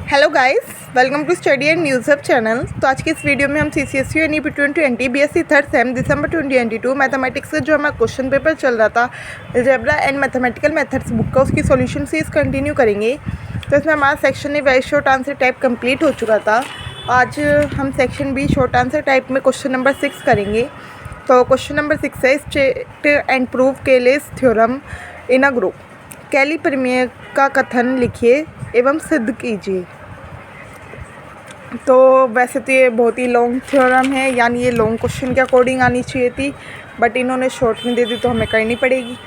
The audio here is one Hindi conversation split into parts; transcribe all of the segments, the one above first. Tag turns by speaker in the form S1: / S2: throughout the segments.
S1: Hello guys, welcome to study and news hub channel. तो आज की इस वीडियो में हम CCSE और NEP 2020 BSc थर्ड सेम दिसंबर 2022 मैथमेटिक्स का जो हमारा क्वेश्चन पेपर चल रहा था algebra and mathematical methods book का, उसकी सॉल्यूशन सीरीज कंटिन्यू करेंगे। तो इसमें हमारा section A very short answer type complete हो चुका था। आज हम section B short answer type में क्वेश्चन नंबर 6 करेंगे। तो क्वेश्चन नंबर 6 है state and prove Cayley's theorem in a group. Cayley प्रमेय का कथन लिखिए एवं सिद्ध कीजिए। तो वैसे तो ये बहुत ही लॉन्ग थ्योरम है, यानी ये लॉन्ग क्वेश्चन के अकॉर्डिंग आनी चाहिए थी, बट इन्होंने शॉर्ट में दे दी तो हमें करनी पड़ेगी,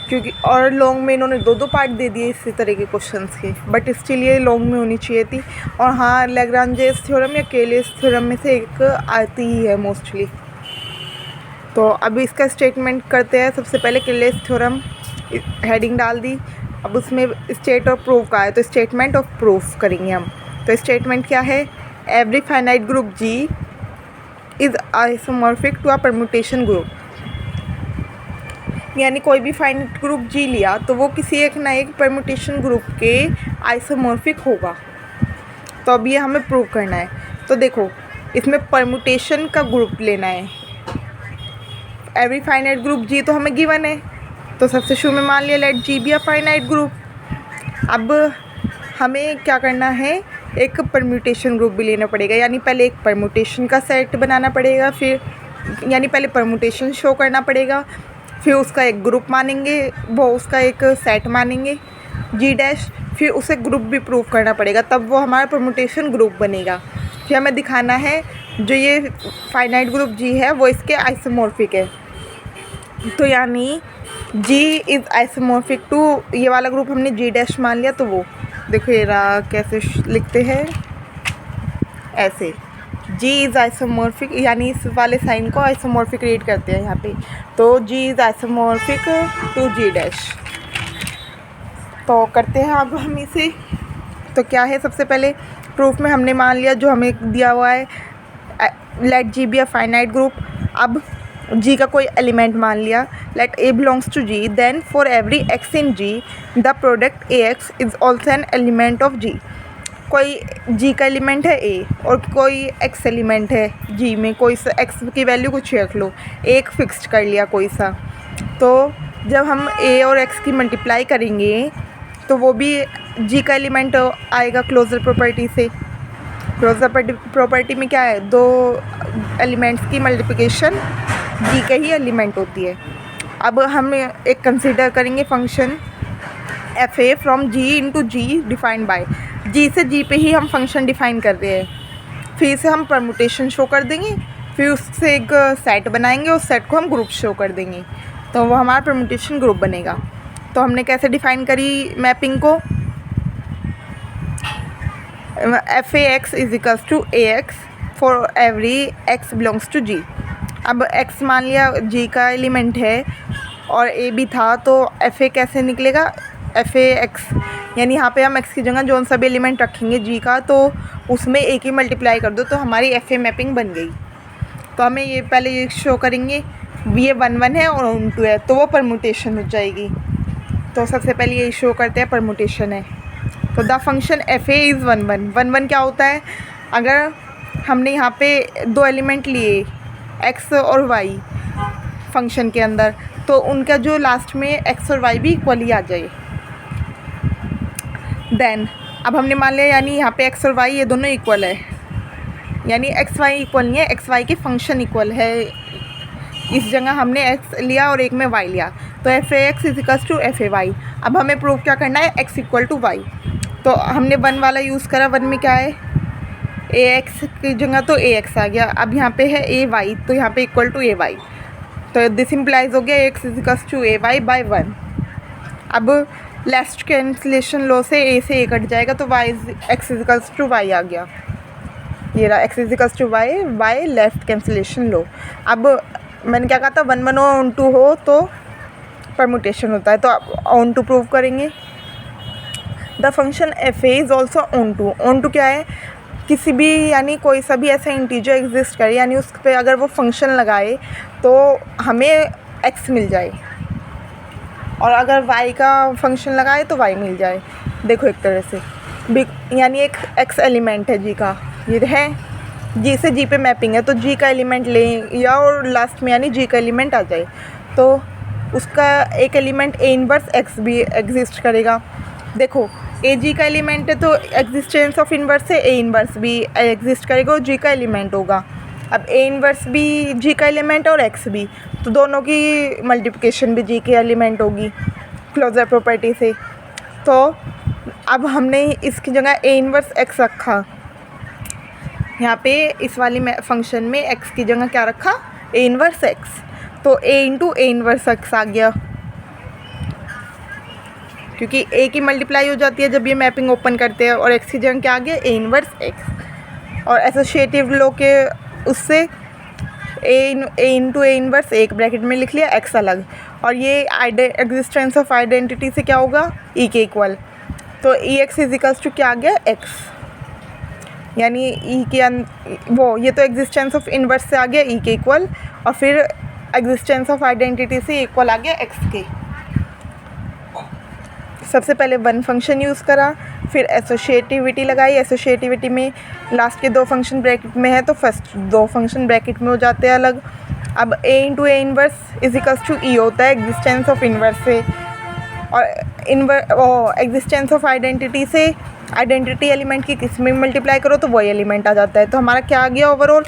S1: क्योंकि और लॉन्ग में इन्होंने दो पार्ट दे दिए इसी तरह के क्वेश्चंस के, बट स्टिल ये लॉन्ग में होनी चाहिए थी। और हाँ, लैग्रांजेस थ्योरम या केलेस थ्योरम में से एक आती ही है मोस्टली। तो अभी इसका स्टेटमेंट करते हैं। सबसे पहले केलेस थ्योरम हेडिंग डाल दी, अब उसमें स्टेट ऑफ प्रूफ का है तो स्टेटमेंट ऑफ प्रूफ करेंगे हम। तो स्टेटमेंट क्या है? Every finite group G is isomorphic to a permutation group. यानी कोई भी फाइनाइट ग्रुप G लिया तो वो किसी एक ना एक परम्यूटेशन ग्रुप के आइसोमॉर्फिक होगा। तो अब ये हमें प्रूव करना है। तो देखो, इसमें परम्यूटेशन का ग्रुप लेना है। एवरी फाइनाइट ग्रुप G तो हमें गिवन है, तो सबसे शुरू में मान लिया let G be a finite group. अब हमें क्या करना है? एक परम्यूटेशन ग्रुप भी लेना पड़ेगा, यानी पहले एक परम्यूटेशन का सेट बनाना पड़ेगा, फिर यानी पहले परम्यूटेशन शो करना पड़ेगा, फिर उसका एक ग्रुप मानेंगे, वो उसका एक सेट मानेंगे G डैश, फिर उसे ग्रुप भी प्रूव करना पड़ेगा, तब वो हमारा परम्यूटेशन ग्रुप बनेगा। फिर हमें दिखाना है जो ये फाइनाइट ग्रुप G है वो इसके आइसोमॉर्फिक है। तो यानी G इज़ आइसोमॉर्फिक टू, ये वाला ग्रुप हमने G डैश मान लिया, तो वो देखो ये रहा, कैसे लिखते हैं ऐसे, G इज़ आइसोमॉर्फिक, यानी इस वाले साइन को आइसोमॉर्फिक रीड करते हैं यहाँ पे। तो G is isomorphic to G dash. तो करते हैं अब हम इसे। तो क्या है? सबसे पहले प्रूफ में हमने मान लिया जो हमें दिया हुआ है, let G be a finite group. अब G का कोई एलिमेंट मान लिया, let A belongs to G, then for every X in G the product AX is also an element of G। कोई G का एलिमेंट है A और कोई X एलिमेंट है G में, कोई सा X की वैल्यू कुछ रख लो, एक फिक्स्ड कर लिया कोई सा। तो जब हम A और X की मल्टीप्लाई करेंगे तो वो भी G का एलिमेंट आएगा क्लोजर प्रॉपर्टी से। क्लोजर प्रॉपर्टी में क्या है? दो एलिमेंट्स की मल्टीप्लिकेशन G के ही एलिमेंट होती है। अब हम एक कंसीडर करेंगे function FA from G into G defined by G से G पे ही हम फंक्शन डिफाइन कर रहे हैं। फिर से हम परम्यूटेशन शो कर देंगे, फिर उससे एक सेट बनाएंगे, उस सेट को हम ग्रुप शो कर देंगे, तो वो हमारा परम्यूटेशन ग्रुप बनेगा। तो हमने कैसे डिफाइन करी मैपिंग को? FAX is equals to AX for every X belongs to G। अब X मान लिया G का एलिमेंट है और A भी था, तो FA कैसे निकलेगा? FAX, यानी यहाँ पे हम X की जगह जो सा भी एलिमेंट रखेंगे G का, तो उसमें एक ही मल्टीप्लाई कर दो तो हमारी FA मैपिंग बन गई। तो हमें ये पहले ये शो करेंगे, ये 1 1 है और 2 है, तो वो परम्यूटेशन हो जाएगी। तो सबसे पहले ये शो करते हैं परम्यूटेशन है। तो द फंक्शन FA इज़ 1 1। 1 1 क्या होता है? अगर हमने यहाँ पे दो एलिमेंट लिए X और Y फंक्शन के अंदर, तो उनका जो लास्ट में X और Y भी इक्वल ही आ जाए। देन अब हमने मान लिया, यानी यहाँ पे X और Y ये दोनों इक्वल है, यानी X Y इक्वल नहीं है, X Y के फंक्शन इक्वल है। इस जगह हमने X लिया और एक में Y लिया, तो FAX is equals to FAY। अब हमें प्रूव क्या करना है? X equal to Y। तो हमने 1 वाला यूज़ करा, 1 में क्या है? AX की जगह तो AX आ गया। अब यहाँ पे है AY, तो यहाँ पे इक्वल टू AY, तो दिस इम्प्लाइज हो गया X is equals to AY by 1। अब लेफ्ट कैंसिलेशन लो से A से A कट जाएगा, तो X is equals to Y आ गया। ये रहा X is equals to Y by left cancellation लो। अब मैंने क्या कहा था? 1 1 ऑन 2 हो तो परम्यूटेशन होता है, तो ऑन 2 प्रूव करेंगे। The function FA is also on 2। On 2 क्या है? किसी भी, यानी कोई सा भी ऐसा इंटीजर एग्जिस्ट करे, यानी उस पर अगर वो फंक्शन लगाए तो हमें X मिल जाए, और अगर Y का फंक्शन लगाए तो Y मिल जाए। देखो एक तरह से यानी एक एक्स एलिमेंट है जी का, ये है जी से जी पे मैपिंग है, तो जी का एलिमेंट लें या और लास्ट में यानी जी का एलिमेंट आ जाए, तो उसका एक एलिमेंट ए इनवर्स एक्स भी एग्जिस्ट करेगा। देखो ए जी का एलिमेंट है तो एग्जिस्टेंस ऑफ इनवर्स से ए इनवर्स भी एग्जिस्ट करेगा और जी का एलिमेंट होगा। अब ए इनवर्स भी जी का एलिमेंट और एक्स भी, तो दोनों की मल्टीप्लिकेशन भी जी के एलिमेंट होगी क्लोजर प्रॉपर्टी से। तो अब हमने इसकी जगह ए इनवर्स एक्स रखा, यहाँ पे इस वाली में फंक्शन में एक्स की जगह क्या रखा, ए इनवर्स एक्स, तो ए इंटू ए इनवर्स एक्स आ गया, क्योंकि ए की मल्टीप्लाई हो जाती है जब ये मैपिंग ओपन करते हैं, और एक्स की जगह क्या आ गया, ए इनवर्स एक्स। और एसोसिएटिव लो के उससे ए इंटू ए इनवर्स एक ब्रैकेट में लिख लिया, एक्स अलग, और ये एग्जिस्टेंस ऑफ आइडेंटिटी से क्या होगा, ई के इक्वल, तो ई एक्स इजिकल्स टू क्या आ गया, एक्स, यानी ई के वो ये तो एग्जिस्टेंस ऑफ इनवर्स से आ गया ई के इक्वल, और फिर एग्जिस्टेंस ऑफ आइडेंटिटी से इक्वल आ गया एक्स के। सबसे पहले वन फंक्शन यूज़ करा, फिर एसोशिएटिविटी लगाई, एसोशिएटिविटी में लास्ट के दो फंक्शन ब्रैकेट में है तो फर्स्ट दो फंक्शन ब्रैकेट में हो जाते हैं अलग। अब a into a inverse is equals to e होता है एग्जिस्टेंस ऑफ इनवर्स से, और एग्जिस्टेंस ऑफ आइडेंटिटी से आइडेंटिटी एलिमेंट की किस में मल्टीप्लाई करो तो वही एलिमेंट आ जाता है। तो हमारा क्या आ गया overall,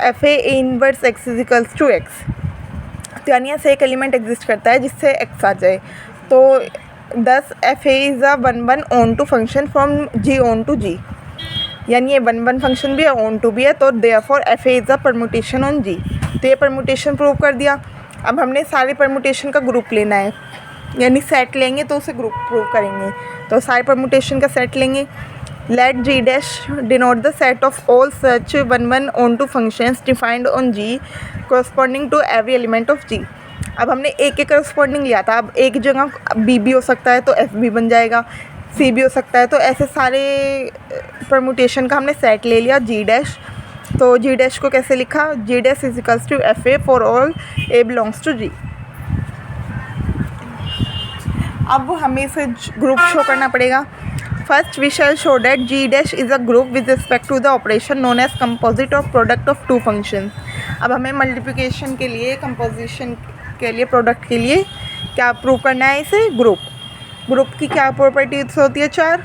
S1: F A inverse X is equals to X, तो यानी ऐसे एक एलिमेंट एग्जिस्ट करता है जिससे एक्स आ जाए। तो thus f a is a one one onto function from G onto G, यानी ये वन वन फंक्शन भी है ऑन टू भी है, तो therefore f a is a permutation on G. तो ये परमुटेशन प्रूव कर दिया। अब हमने सारे परमुटेशन का ग्रुप लेना है, यानी सेट लेंगे तो उसे ग्रुप प्रूव करेंगे। तो सारे परमुटेशन का सेट लेंगे, let G dash denote the set of all such one one onto functions defined on G corresponding to every element of G. अब हमने ए के करस्पॉन्डिंग लिया था, अब ए की जगह बी भी हो सकता है तो एफ भी बन जाएगा, सी भी हो सकता है, तो ऐसे सारे परमुटेशन का हमने सेट ले लिया जी डैश। तो जी डैश को कैसे लिखा, G dash is equals to F a for all a belongs to G. अब हमें इसे ग्रुप शो करना पड़ेगा। First we shall show that G dash is a group with respect to the operation known as composite of product of two functions. अब हमें मल्टीप्लिकेशन के लिए, कंपोजिशन के लिए, प्रोडक्ट के लिए क्या प्रूव करना है, इसे ग्रुप की क्या प्रॉपर्टीज होती है, चार।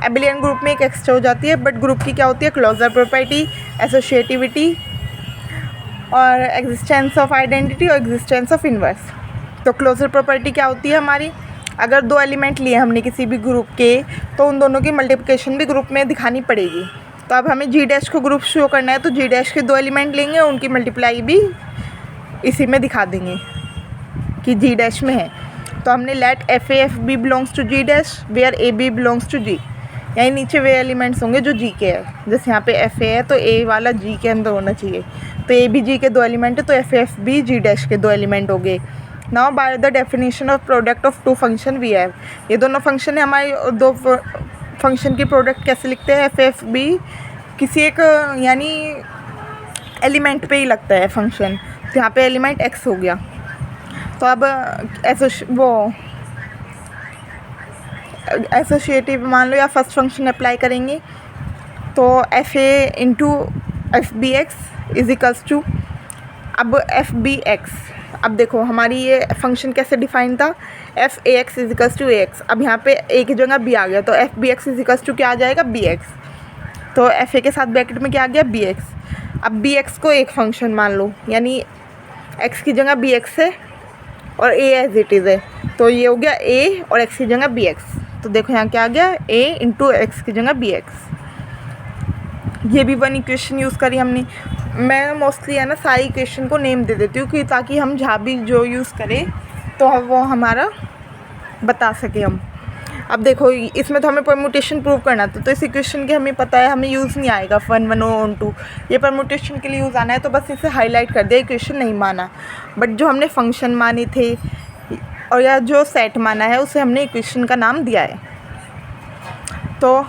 S1: एबिलियन ग्रुप में एक एक्स्ट्रा हो जाती है, बट ग्रुप की क्या होती है, क्लोजर प्रॉपर्टी, एसोशिएटिविटी और एग्जिस्टेंस ऑफ आइडेंटिटी और एग्जिस्टेंस ऑफ इनवर्स। तो क्लोजर प्रॉपर्टी क्या होती है हमारी, अगर दो एलिमेंट लिए हमने किसी भी ग्रुप के तो उन दोनों की मल्टीप्लिकेशन भी ग्रुप में दिखानी पड़ेगी। तो अब हमें जी डैश को ग्रुप शो करना है, तो जी डैश के दो एलिमेंट लेंगे और उनकी मल्टीप्लाई भी इसी में दिखा देंगे कि जी डैश में है। तो हमने let f a f b belongs to G dash where a b belongs to G, यानी नीचे वे एलिमेंट्स होंगे जो जी के है, जैसे यहाँ पे एफ ए है तो ए वाला जी के अंदर होना चाहिए, तो ए भी जी के दो एलिमेंट है तो F F B G dash के दो एलिमेंट हो गए। Now by the definition of product of two function we have, ये दोनों फंक्शन है हमारे, दो फंक्शन की प्रोडक्ट कैसे लिखते हैं, एफ एफ बी किसी एक यानी एलिमेंट पे ही लगता है फंक्शन, तो यहाँ पे एलिमेंट एक्स हो गया। तो अब एसोशिएटिव मान लो या फर्स्ट फंक्शन अप्लाई करेंगे, तो F A into F B X is equals to, अब एफ बी एक्स, अब देखो हमारी ये फंक्शन कैसे डिफाइन था, F A X is equals to A X, अब यहाँ पे ए की जगह बी आ गया तो F B X is equals to क्या आ जाएगा, बी एक्स, तो एफ ए के साथ ब्रैकेट में क्या आ गया, बी एक्स। अब बी एक्स को एक फंक्शन मान लो, यानी एक्स की जगह बी एक्स है और ए एज इट इज़ है, तो ये हो गया ए और एक्स की जगह बी एक्स, तो देखो यहाँ क्या आ गया, ए इंटू एक्स की जगह बी एक्स। ये भी वन इक्वेशन यूज़ करी हमने। मैं मोस्टली है ना सारी इक्वेशन को नेम दे देती हूँ कि ताकि हम जहाँ भी जो यूज़ करें तो वो हमारा बता सके हम। अब देखो इसमें तो हमें परमुटेशन प्रूव करना था, तो इस इक्वेशन के हमें पता है हमें यूज़ नहीं आएगा 1 1 ऑन 2, ये परमुटेशन के लिए यूज़ आना है, तो बस इसे हाईलाइट कर दिया, इक्वेशन नहीं माना। बट जो हमने फंक्शन माने थे और या जो सेट माना है उसे हमने इक्वेशन का नाम दिया है। तो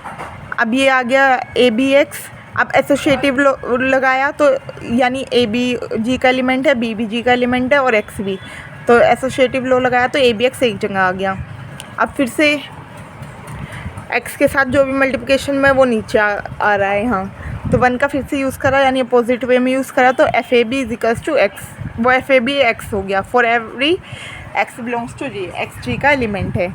S1: अब ये आ गया ए बी एक्स, अब एसोशिएटिव लगाया तो यानी ए बी जी का एलिमेंट है, बी भी जी का एलिमेंट है और एक्स भी, तो एसोशिएटिव लो लगाया तो ए बी एक्स एक जगह आ गया। अब फिर से एक्स के साथ जो भी मल्टीप्लिकेशन में वो नीचे आ रहा है यहाँ, तो 1 का फिर से यूज़ करा यानी अपोजिट वे में यूज़ करा, तो F A b is equals to x, वो एफ ए बी एक्स हो गया। For every x belongs to G, x G का एलिमेंट है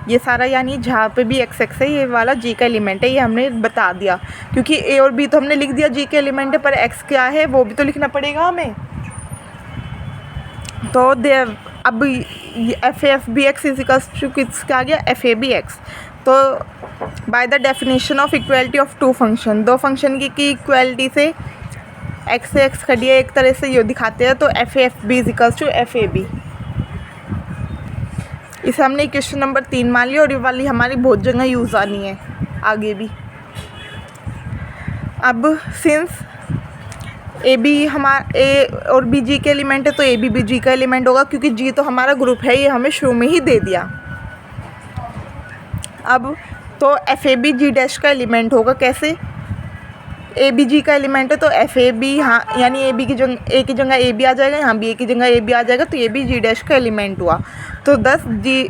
S1: ये सारा, यानी जहाँ पे भी एक्स एक्स है ये वाला जी का एलिमेंट है, ये हमने बता दिया। क्योंकि ए और बी तो हमने लिख दिया जी के एलिमेंट है, पर एक्स क्या है वो भी तो लिखना पड़ेगा हमें। तो अब F B X is equals to किसका आ गया, एफ ए बी एक्स। तो by the definition of equality of two function, दो फंक्शन की इक्वलिटी से एक्स से एक्स कटिए एक तरह से ये दिखाते हैं, तो F B is equals to F A B. इसे हमने क्वेश्चन नंबर 3 मान लिया, और ये वाली हमारी बहुत जगह यूज़ आनी है आगे भी। अब सिंस ए बी हमारा ए और बी जी के एलिमेंट है, तो ए बी जी का एलिमेंट होगा, क्योंकि जी तो हमारा ग्रुप है, ये हमें शुरू में ही दे दिया। अब तो F A B G dash का एलिमेंट होगा, कैसे, ए बी जी का एलिमेंट है तो एफ ए बी, हाँ यानी ए बी की जगह ए की जगह ए बी आ जाएगा, यहाँ बी ए की जगह ए बी आ जाएगा, तो ए बी जी डैश का एलिमेंट हुआ। तो 10 जी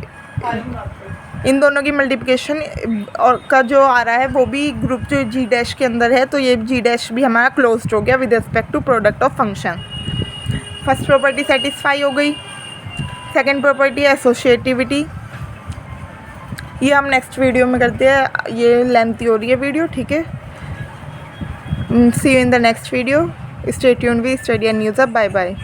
S1: इन दोनों की मल्टीप्लिकेशन और का जो आ रहा है वो भी ग्रुप जो जी डैश के अंदर है, तो ये जी डैश भी हमारा क्लोज्ड हो गया with respect to product of function. First property satisfy हो गई। सेकंड प्रॉपर्टी है एसोसिएटिविटी, ये हम नेक्स्ट वीडियो में करते हैं, ये लेंथी हो रही है वीडियो, ठीक है। See you in the next video, stay tuned with study and news up, bye bye.